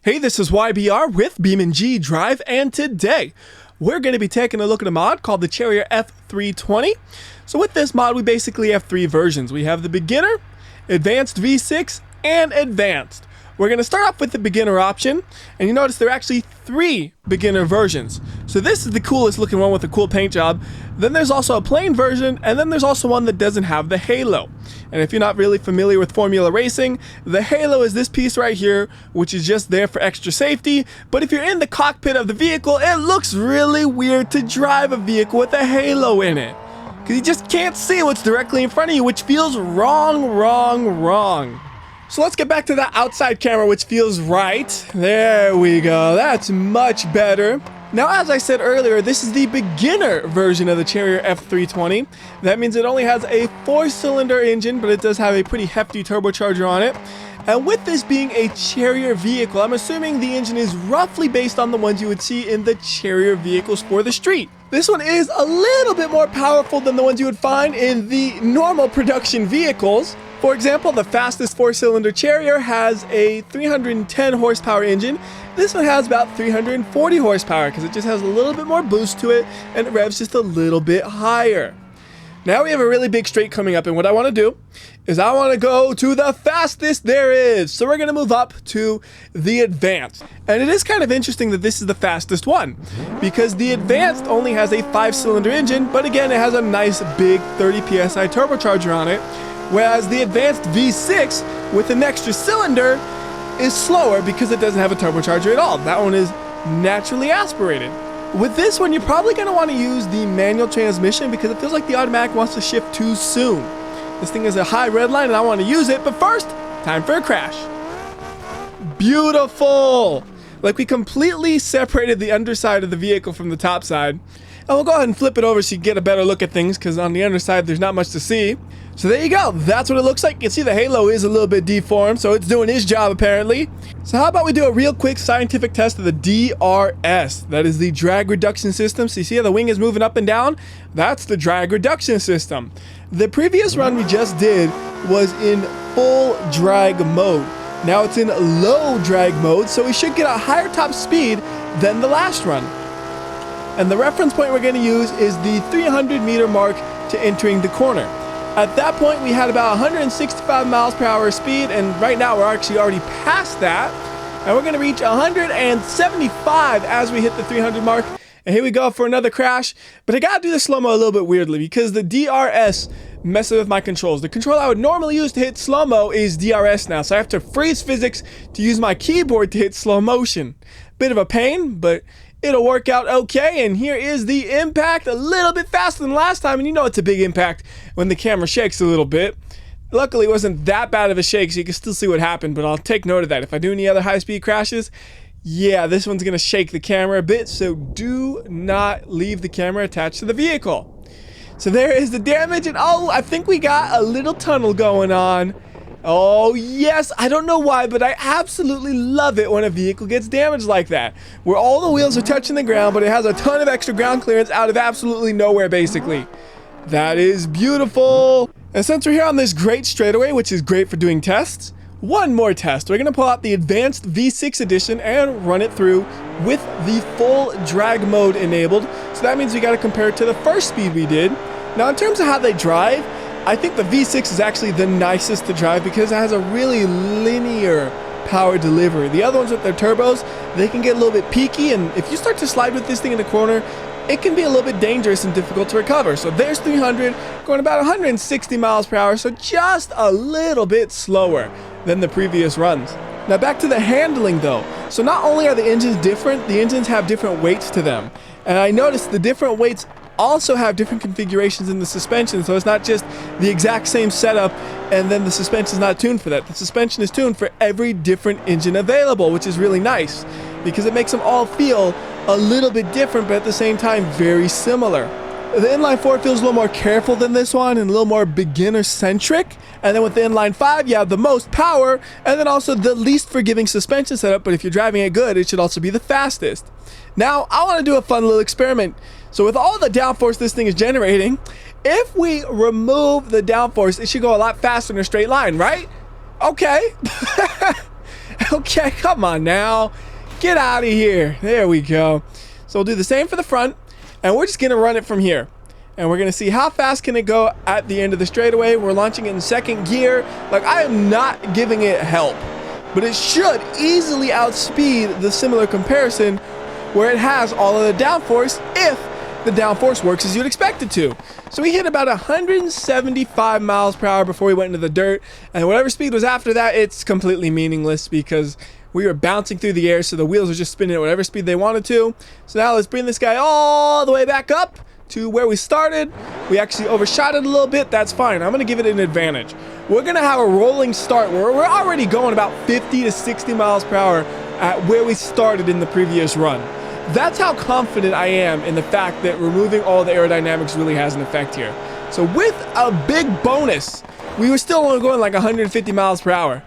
Hey, this is WhyBeAre with BeamNG.drive, and today we're going to be taking a look at a mod called the Cherrier F320. So with this mod, we basically have three versions. We have the beginner, advanced V6, and advanced. We're going to start off with the beginner option, and you notice there are actually three beginner versions. So this is the coolest looking one with a cool paint job. Then there's also a plain version, and then there's also one that doesn't have the halo. And if you're not really familiar with Formula Racing, the halo is this piece right here, which is just there for extra safety. But if you're in the cockpit of the vehicle, it looks really weird to drive a vehicle with a halo in it, because you just can't see what's directly in front of you, which feels wrong. So let's get back to the outside camera, which feels right. There we go. That's much better. Now, as I said earlier, this is the beginner version of the Cherrier F320. That means it only has a 4-cylinder engine, but it does have a pretty hefty turbocharger on it. And with this being a Cherrier vehicle, I'm assuming the engine is roughly based on the ones you would see in the Cherrier vehicles for the street. This one is a little bit more powerful than the ones you would find in the normal production vehicles. For example, the fastest 4-cylinder Cherrier has a 310 horsepower engine. This one has about 340 horsepower because it just has a little bit more boost to it and it revs just a little bit higher. Now we have a really big straight coming up, and what I want to do is I want to go to the fastest there is. So we're going to move up to the advanced. And it is kind of interesting that this is the fastest one, because the advanced only has a 5-cylinder engine, but again, it has a nice big 30 psi turbocharger on it, whereas the advanced V6 with an extra cylinder is slower because it doesn't have a turbocharger at all. That one is naturally aspirated. With this one, you're probably going to want to use the manual transmission because it feels like the automatic wants to shift too soon. This thing is a high red line and I want to use it, but first, time for a crash. Beautiful! Like, we completely separated the underside of the vehicle from the top side. And we'll go ahead and flip it over so you get a better look at things, because on the underside there's not much to see. So there you go, that's what it looks like. You can see the halo is a little bit deformed, so it's doing its job apparently. So how about we do a real quick scientific test of the DRS? That is the drag reduction system. So you see how the wing is moving up and down? That's the drag reduction system. The previous run we just did was in full drag mode. Now it's in low drag mode, so we should get a higher top speed than the last run. And the reference point we're going to use is the 300 meter mark to entering the corner. At that point, we had about 165 miles per hour speed, and right now we're actually already past that. And we're going to reach 175 as we hit the 300 mark. And here we go for another crash. But I got to do the slow-mo a little bit weirdly because the DRS messes with my controls. The control I would normally use to hit slow-mo is DRS now, so I have to freeze physics to use my keyboard to hit slow motion. Bit of a pain, but it'll work out okay. And here is the impact, a little bit faster than last time, and you know it's a big impact when the camera shakes a little bit. Luckily it wasn't that bad of a shake, so you can still see what happened, but I'll take note of that. If I do any other high-speed crashes, yeah, this one's gonna shake the camera a bit, so do not leave the camera attached to the vehicle. So there is the damage, and oh, I think we got a little tunnel going on. Oh yes, I don't know why, but I absolutely love it when a vehicle gets damaged like that, where all the wheels are touching the ground, but it has a ton of extra ground clearance out of absolutely nowhere, basically. That is beautiful. And since we're here on this great straightaway, which is great for doing tests, one more test. We're going to pull out the advanced V6 edition and run it through with the full drag mode enabled. So that means we got to compare it to the first speed we did. Now, in terms of how they drive, I think the V6 is actually the nicest to drive because it has a really linear power delivery. The other ones with their turbos, they can get a little bit peaky, and if you start to slide with this thing in the corner, it can be a little bit dangerous and difficult to recover. So there's 300, going about 160 miles per hour, so just a little bit slower than the previous runs. Now back to the handling though. So not only are the engines different, the engines have different weights to them. And I noticed the different weights also have different configurations in the suspension, so it's not just the exact same setup and then the suspension is not tuned for that. The suspension is tuned for every different engine available, which is really nice because it makes them all feel a little bit different, but at the same time very similar. The inline 4 feels a little more careful than this one and a little more beginner centric, and then with the inline 5 you have the most power and then also the least forgiving suspension setup, but if you're driving it good, it should also be the fastest. Now I want to do a fun little experiment. So with all the downforce this thing is generating, if we remove the downforce, it should go a lot faster in a straight line, right? Okay. Okay, come on now. Get out of here. There we go. So we'll do the same for the front, and we're just going to run it from here. And we're going to see how fast can it go at the end of the straightaway. We're launching it in second gear. Like, I am not giving it help, but it should easily outspeed the similar comparison where it has all of the downforce if the downforce works as you'd expect it to. So we hit about 175 miles per hour before we went into the dirt, and whatever speed was after that, it's completely meaningless because we were bouncing through the air, so the wheels were just spinning at whatever speed they wanted to. So now let's bring this guy all the way back up to where we started. We actually overshot it a little bit. That's fine. I'm going to give it an advantage. We're going to have a rolling start where we're already going about 50 to 60 miles per hour at where we started in the previous run. That's how confident I am in the fact that removing all the aerodynamics really has an effect here. So with a big bonus, we were still only going like 150 miles per hour.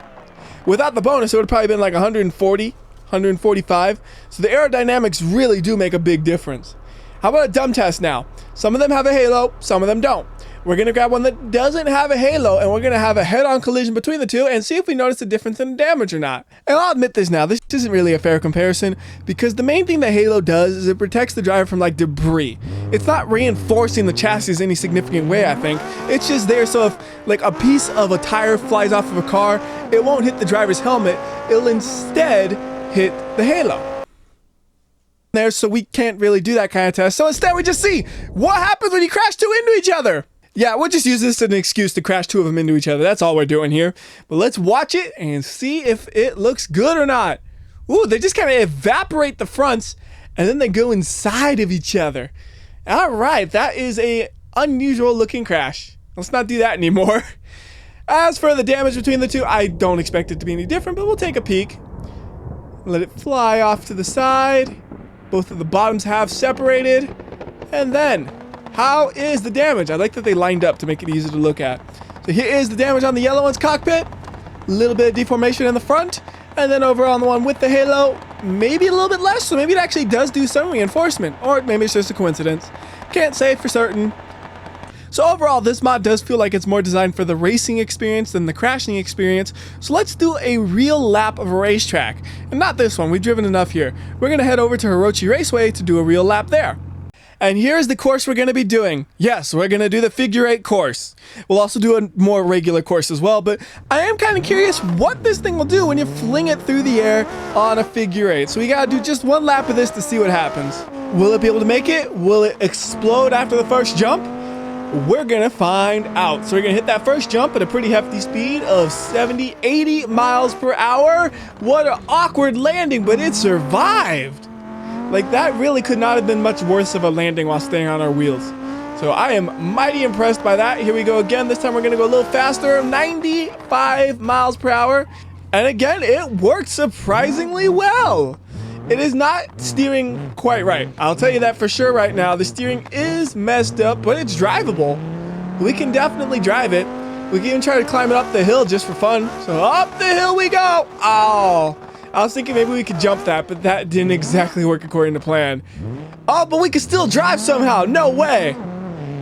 Without the bonus, it would have probably been like 140, 145. So the aerodynamics really do make a big difference. How about a dumb test now? Some of them have a halo, some of them don't. We're going to grab one that doesn't have a halo, and we're going to have a head-on collision between the two and see if we notice a difference in damage or not. And I'll admit this now, this isn't really a fair comparison because the main thing that halo does is it protects the driver from like debris. It's not reinforcing the chassis in any significant way, I think. It's just there so if like a piece of a tire flies off of a car, it won't hit the driver's helmet. It'll instead hit the halo. There, so we can't really do that kind of test. So instead we just see what happens when you crash two into each other. Yeah, we'll just use this as an excuse to crash two of them into each other. That's all we're doing here. But let's watch it and see if it looks good or not. Ooh, they just kind of evaporate the fronts and then they go inside of each other. All right, that is a unusual looking crash. Let's not do that anymore. As for the damage between the two, I don't expect it to be any different, but we'll take a peek. Let it fly off to the side. Both of the bottoms have separated. And then, how is the damage? I like that they lined up to make it easy to look at. So here is the damage on the yellow one's cockpit. A little bit of deformation in the front. And then over on the one with the halo, maybe a little bit less. So maybe it actually does do some reinforcement. Or maybe it's just a coincidence. Can't say for certain. So overall, this mod does feel like it's more designed for the racing experience than the crashing experience. So let's do a real lap of a racetrack. And not this one, we've driven enough here. We're going to head over to Hirochi Raceway to do a real lap there. And here's the course we're going to be doing. Yes, we're going to do the figure 8 course. We'll also do a more regular course as well, but I am kind of curious what this thing will do when you fling it through the air on a figure 8. So we got to do just one lap of this to see what happens. Will it be able to make it? Will it explode after the first jump? We're gonna find out. So we're gonna hit that first jump at a pretty hefty speed of 70, 80 miles per hour. What an awkward landing, but it survived. Like, that really could not have been much worse of a landing while staying on our wheels. So I am mighty impressed by that. Here we go again. This time we're gonna go a little faster, 95 miles per hour. And again, it worked surprisingly well. It is not steering quite right. I'll tell you that for sure right now. The steering is messed up, but it's drivable. We can definitely drive it. We can even try to climb it up the hill just for fun. So up the hill we go. Oh, I was thinking maybe we could jump that, but that didn't exactly work according to plan. Oh, but we can still drive somehow. No way.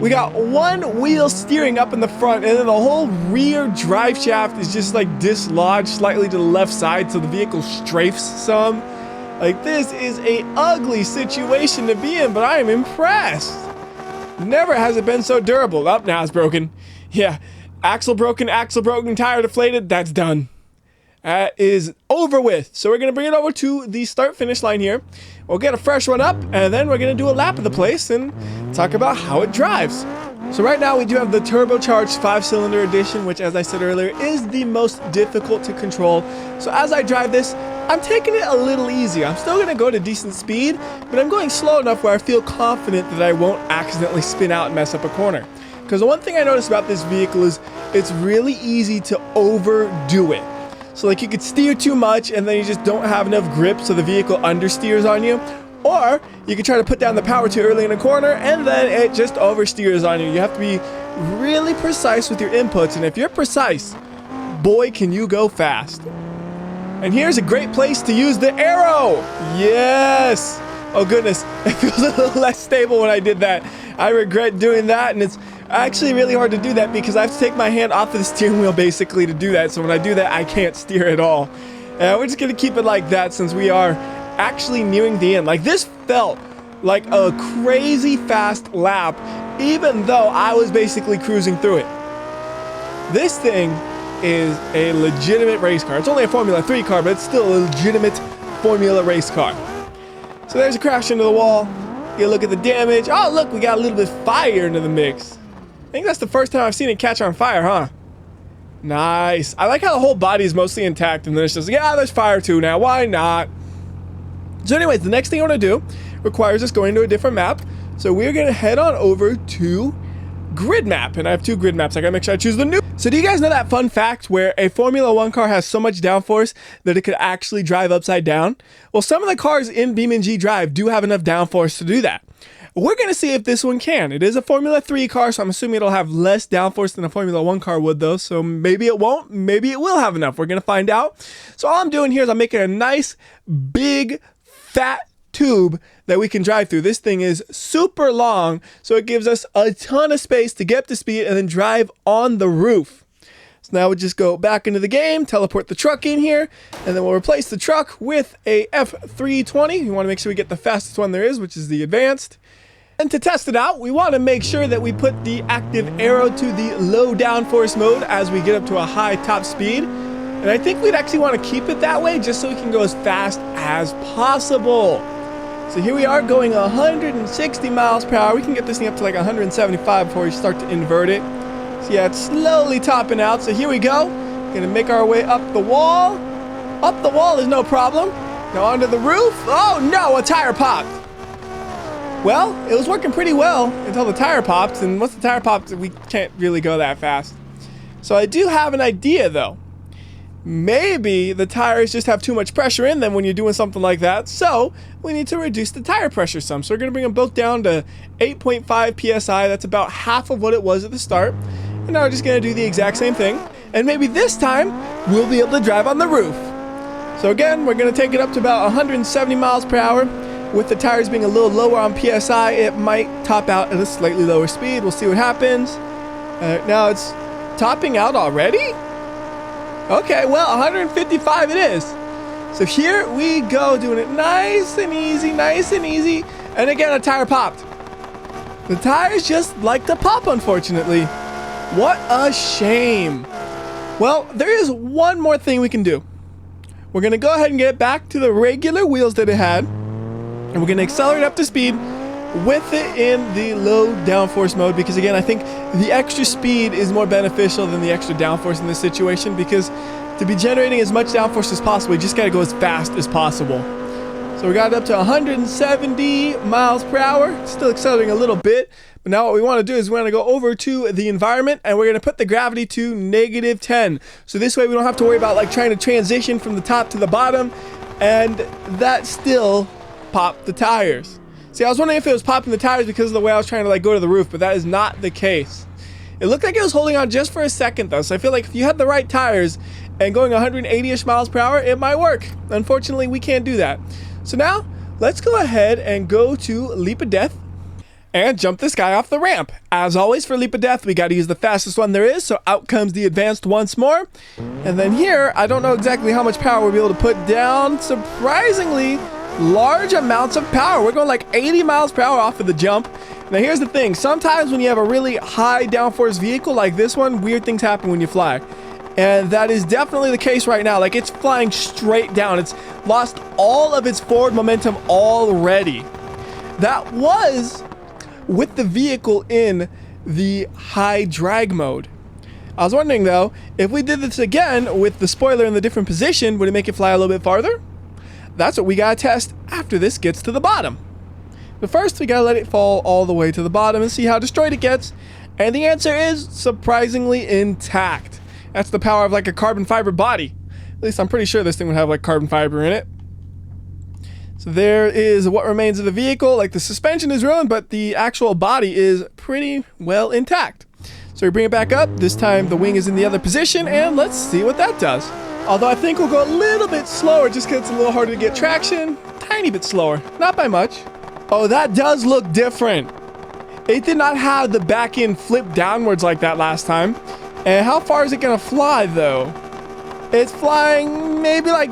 We got one wheel steering up in the front, and then the whole rear drive shaft is just like dislodged slightly to the left side, so the vehicle strafes some. Like, this is a ugly situation to be in, but I am impressed. Never has it been so durable. Up now it's broken. Yeah, axle broken, tire deflated. That's done. That is over with. So we're going to bring it over to the start-finish line here. We'll get a fresh one up, and then we're going to do a lap of the place and talk about how it drives. So right now we do have the turbocharged 5-cylinder edition, which, as I said earlier, is the most difficult to control. So as I drive this, I'm taking it a little easy. I'm still going to go to decent speed, but I'm going slow enough where I feel confident that I won't accidentally spin out and mess up a corner. Because the one thing I noticed about this vehicle is it's really easy to overdo it. So like, you could steer too much and then you just don't have enough grip, so the vehicle understeers on you. Or you could try to put down the power too early in a corner and then it just oversteers on you. You have to be really precise with your inputs, and if you're precise, boy, can you go fast. And here's a great place to use the arrow. Yes. Oh goodness, it feels a little less stable when I did that. I regret doing that, and it's actually really hard to do that because I have to take my hand off of the steering wheel basically to do that. So when I do that, I can't steer at all. And we're just gonna keep it like that since we are actually nearing the end. Like, this felt like a crazy fast lap, even though I was basically cruising through it. This thing is a legitimate race car. It's only a Formula 3 car, but it's still a legitimate Formula race car. So there's a crash into the wall. You look at the damage. Oh, look, we got a little bit of fire into the mix. I think that's the first time I've seen it catch on fire, huh? Nice. I like how the whole body is mostly intact, and then it's just, yeah, there's fire too now. Why not? So anyways, the next thing I want to do requires us going to a different map. So we're going to head on over to grid map, and I have 2 grid maps. I gotta make sure I choose the new. So do you guys know that fun fact where a Formula 1 car has so much downforce that it could actually drive upside down? Well, some of the cars in BeamNG.drive do have enough downforce to do that. We're gonna see if this one can. It is a Formula 3 car, so I'm assuming it'll have less downforce than a Formula 1 car would though, so maybe it won't, maybe it will have enough. We're gonna find out. So all I'm doing here is I'm making a nice, big, fat tube that we can drive through. This thing is super long, so it gives us a ton of space to get up to speed and then drive on the roof. So now we just go back into the game, teleport the truck in here, and then we'll replace the truck with a F320. We want to make sure we get the fastest one there is, which is the advanced. And to test it out, we want to make sure that we put the active aero to the low downforce mode as we get up to a high top speed. And I think we'd actually want to keep it that way just so we can go as fast as possible. So here we are going 160 miles per hour. We can get this thing up to like 175 before we start to invert it. So yeah, it's slowly topping out. So here we go. Gonna make our way up the wall. Up the wall is no problem. Now onto the roof. Oh no, a tire popped. Well, it was working pretty well until the tire popped. And once the tire popped, we can't really go that fast. So I do have an idea though. Maybe the tires just have too much pressure in them when you're doing something like that, so we need to reduce the tire pressure some. So we're going to bring them both down to 8.5 psi. That's about half of what it was at the start. And now we're just going to do the exact same thing. And maybe this time, we'll be able to drive on the roof. So again, we're going to take it up to about 170 miles per hour. With the tires being a little lower on psi, it might top out at a slightly lower speed. We'll see what happens. Now it's topping out already? Okay, well, 155 it is. So here we go, doing it nice and easy, nice and easy. And again, a tire popped. The tires just like to pop, unfortunately. What a shame. Well, there is one more thing we can do. We're going to go ahead and get it back to the regular wheels that it had. And we're going to accelerate up to speed with it in the low downforce mode, because again, I think the extra speed is more beneficial than the extra downforce in this situation, because to be generating as much downforce as possible, you just got to go as fast as possible. So we got it up to 170 miles per hour, still accelerating a little bit, but now what we want to do is we want to go over to the environment, and we're going to put the gravity to -10. So this way we don't have to worry about like trying to transition from the top to the bottom, and that still popped the tires. See, I was wondering if it was popping the tires because of the way I was trying to like go to the roof, but that is not the case. It looked like it was holding on just for a second though, so I feel like if you had the right tires and going 180-ish miles per hour, it might work. Unfortunately, we can't do that. So now, let's go ahead and go to Leap of Death and jump this guy off the ramp. As always for Leap of Death, we got to use the fastest one there is, so out comes the advanced once more. And then here, I don't know exactly how much power we'll be able to put down. Surprisingly, large amounts of power. We're going like 80 miles per hour off of the jump. Now here's the thing, sometimes when you have a really high downforce vehicle like this one, weird things happen when you fly. And that is definitely the case right now. Like, it's flying straight down. It's lost all of its forward momentum already. That was with the vehicle in the high drag mode. I was wondering though, if we did this again with the spoiler in the different position, would it make it fly a little bit farther? That's what we gotta test after this gets to the bottom. But first, we gotta let it fall all the way to the bottom and see how destroyed it gets. And the answer is surprisingly intact. That's the power of like a carbon fiber body. At least I'm pretty sure this thing would have like carbon fiber in it. So there is what remains of the vehicle. Like, the suspension is ruined, but the actual body is pretty well intact. So we bring it back up. This time the wing is in the other position, and let's see what that does. Although I think we'll go a little bit slower just because it's a little harder to get traction. Tiny bit slower, not by much. Oh, that does look different. It did not have the back end flip downwards like that last time. And how far is it gonna fly though? It's flying maybe like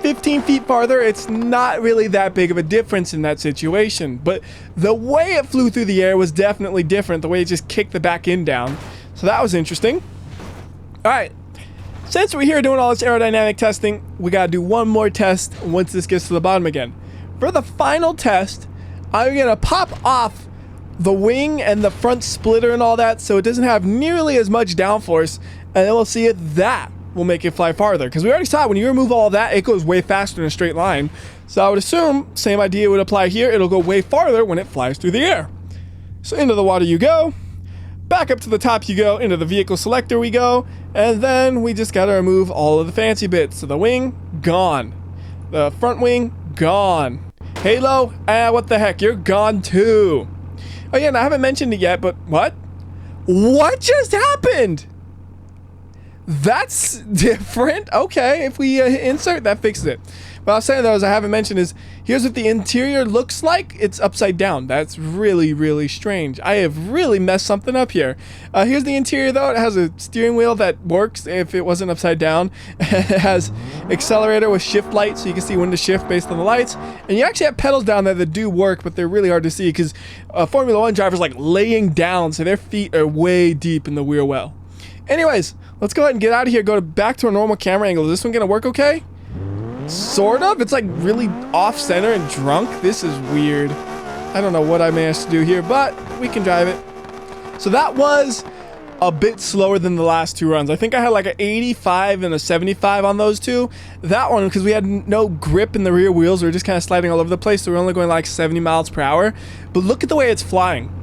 15 feet farther, it's not really that big of a difference in that situation. But the way it flew through the air was definitely different. The way it just kicked the back end down. So that was interesting. All right. Since we're here doing all this aerodynamic testing, we got to do one more test once this gets to the bottom again. For the final test, I'm going to pop off the wing and the front splitter and all that so it doesn't have nearly as much downforce, and then we'll see if that will make it fly farther. Because we already saw when you remove all of that, it goes way faster in a straight line. So I would assume same idea would apply here. It'll go way farther when it flies through the air. So into the water you go. Back up to the top you go, into the vehicle selector we go, and then we just gotta remove all of the fancy bits. So the wing, gone. The front wing, gone. Halo, what the heck, you're gone too. Oh yeah, and I haven't mentioned it yet, but what? What just happened? That's different. Okay, if we insert, that fixes it. What I was saying though, as I haven't mentioned, is here's what the interior looks like. It's upside down. That's really, really strange. I have really messed something up here. Here's the interior though. It has a steering wheel that works if it wasn't upside down. It has accelerator with shift light, so you can see when to shift based on the lights. And you actually have pedals down there that do work, but they're really hard to see because Formula 1 drivers like laying down, so their feet are way deep in the wheel well. Anyways, let's go ahead and get out of here. Go back to a normal camera angle. Is this one gonna work okay? Sort of. It's like really off center and drunk. This is weird. I don't know what I managed to do here, but we can drive it. So that was a bit slower than the last two runs. I think I had like an 85 and a 75 on those two. That one, because we had no grip in the rear wheels, we were just kind of sliding all over the place, so we're only going like 70 miles per hour. But look at the way it's flying.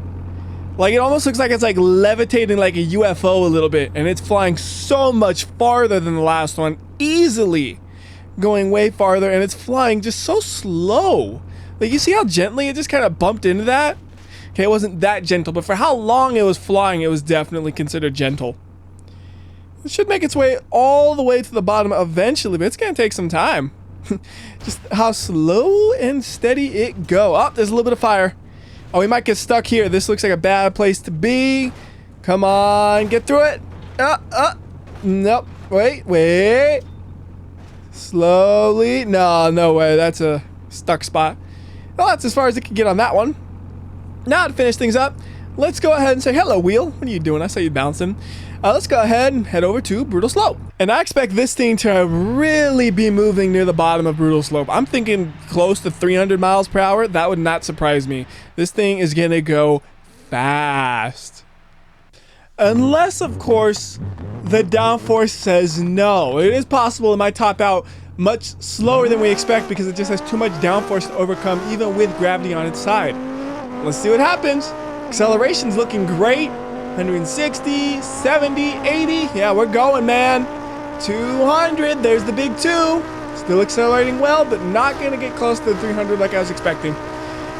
Like, it almost looks like it's like levitating like a UFO a little bit, and it's flying so much farther than the last one, easily going way farther, and it's flying just so slow. Like, you see how gently it just kind of bumped into that? Okay, it wasn't that gentle, but for how long it was flying, it was definitely considered gentle. It should make its way all the way to the bottom eventually, but it's gonna take some time. Just how slow and steady it go. Oh, there's a little bit of fire. Oh, we might get stuck here. This looks like a bad place to be. Come on, get through it. Nope. Wait. Slowly. No way. That's a stuck spot. Well, that's as far as it can get on that one. Now to finish things up, let's go ahead and say, hello, wheel. What are you doing? I saw you bouncing. Let's go ahead and head over to Brutal Slope. And I expect this thing to really be moving near the bottom of Brutal Slope. I'm thinking close to 300 miles per hour. That would not surprise me. This thing is going to go fast. Unless, of course, the downforce says no. It is possible it might top out much slower than we expect because it just has too much downforce to overcome even with gravity on its side. Let's see what happens. Acceleration's looking great. 160, 70, 80. Yeah, we're going, man. 200. There's the big 2. Still accelerating well, but not going to get close to the 300 like I was expecting.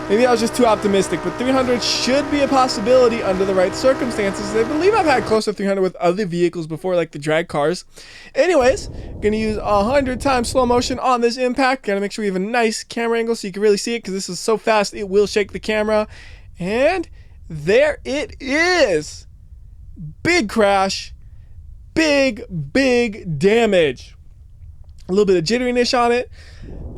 Maybe I was just too optimistic, but 300 should be a possibility under the right circumstances. I believe I've had close to 300 with other vehicles before, like the drag cars. Anyways, going to use 100 times slow motion on this impact. Got to make sure we have a nice camera angle so you can really see it because this is so fast it will shake the camera. And there it is. Big crash. Big damage. A little bit of jitteriness on it.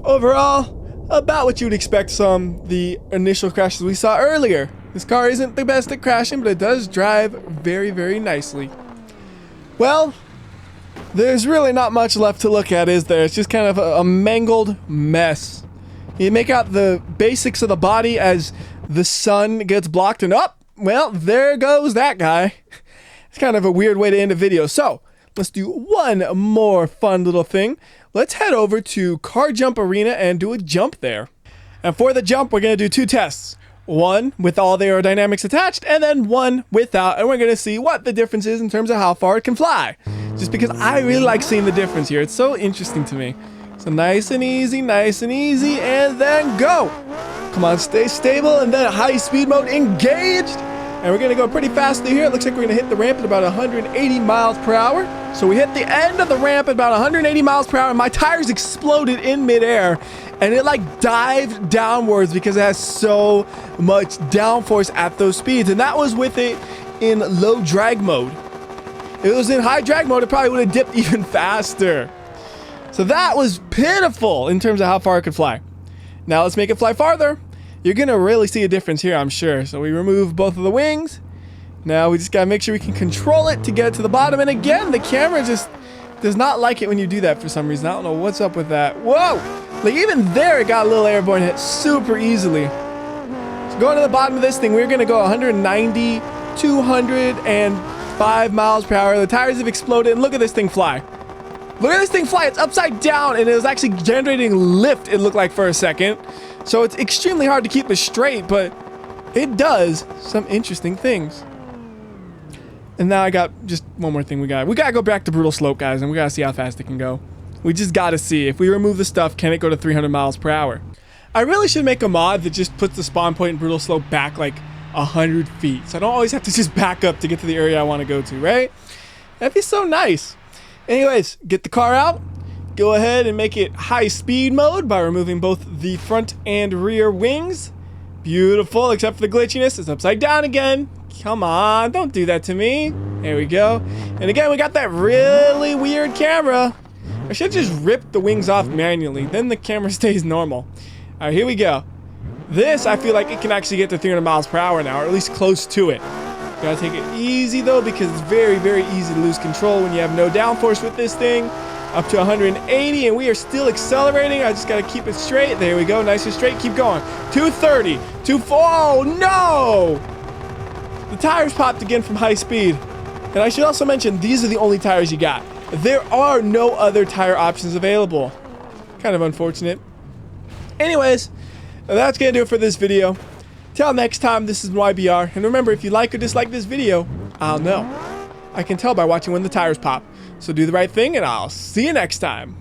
Overall, about what you would expect from the initial crashes we saw earlier. This car isn't the best at crashing, but it does drive very nicely. Well, there's really not much left to look at, is there? It's just kind of a mangled mess. You make out the basics of the body as the sun gets blocked and up. Well, there goes that guy. It's kind of a weird way to end a video. So, let's do one more fun little thing. Let's head over to Car Jump Arena and do a jump there. And for the jump, we're going to do 2 tests. One with all the aerodynamics attached, and then one without. And we're going to see what the difference is in terms of how far it can fly. Just because I really like seeing the difference here. It's so interesting to me. So nice and easy, and then go. Come on, stay stable, and then high speed mode engaged. And we're going to go pretty fast through here. It looks like we're going to hit the ramp at about 180 miles per hour. So we hit the end of the ramp at about 180 miles per hour. And my tires exploded in midair. And it like dived downwards because it has so much downforce at those speeds. And that was with it in low drag mode. If it was in high drag mode, it probably would have dipped even faster. So that was pitiful in terms of how far it could fly. Now let's make it fly farther. You're gonna really see a difference here, I'm sure. So we remove both of the wings. Now we just gotta make sure we can control it to get it to the bottom. And again, the camera just does not like it when you do that for some reason. I don't know what's up with that. Whoa! Like even there, it got a little airborne hit super easily. So going to the bottom of this thing, we're gonna go 190, 205 miles per hour. The tires have exploded, and look at this thing fly. Look at this thing fly. It's upside down, and it was actually generating lift, it looked like, for a second. So it's extremely hard to keep it straight, but it does some interesting things. And now I got just one more thing we gotta go back to brutal slope, guys, and we gotta see how fast it can go. We just gotta see. If we remove the stuff, can it go to 300 miles per hour? I really should make a mod that just puts the spawn point in brutal slope back like 100 feet. So I don't always have to just back up to get to the area I want to go to, right? That'd be so nice. Anyways, get the car out. Go ahead and make it high speed mode by removing both the front and rear wings. Beautiful, except for the glitchiness. It's upside down again. Come on, don't do that to me. There we go. And again, we got that really weird camera. I should just rip the wings off manually. Then the camera stays normal. All right, here we go. This, I feel like it can actually get to 300 miles per hour now, or at least close to it. Gotta take it easy though, because it's very, very easy to lose control when you have no downforce with this thing. Up to 180, and we are still accelerating. I just gotta keep it straight. There we go, nice and straight. Keep going. 230, 240. Oh no! The tires popped again from high speed. And I should also mention, these are the only tires you got. There are no other tire options available. Kind of unfortunate. Anyways, that's gonna do it for this video. Till next time, this is WhyBeAre, and remember, if you like or dislike this video, I'll know. I can tell by watching when the tires pop. So do the right thing, and I'll see you next time.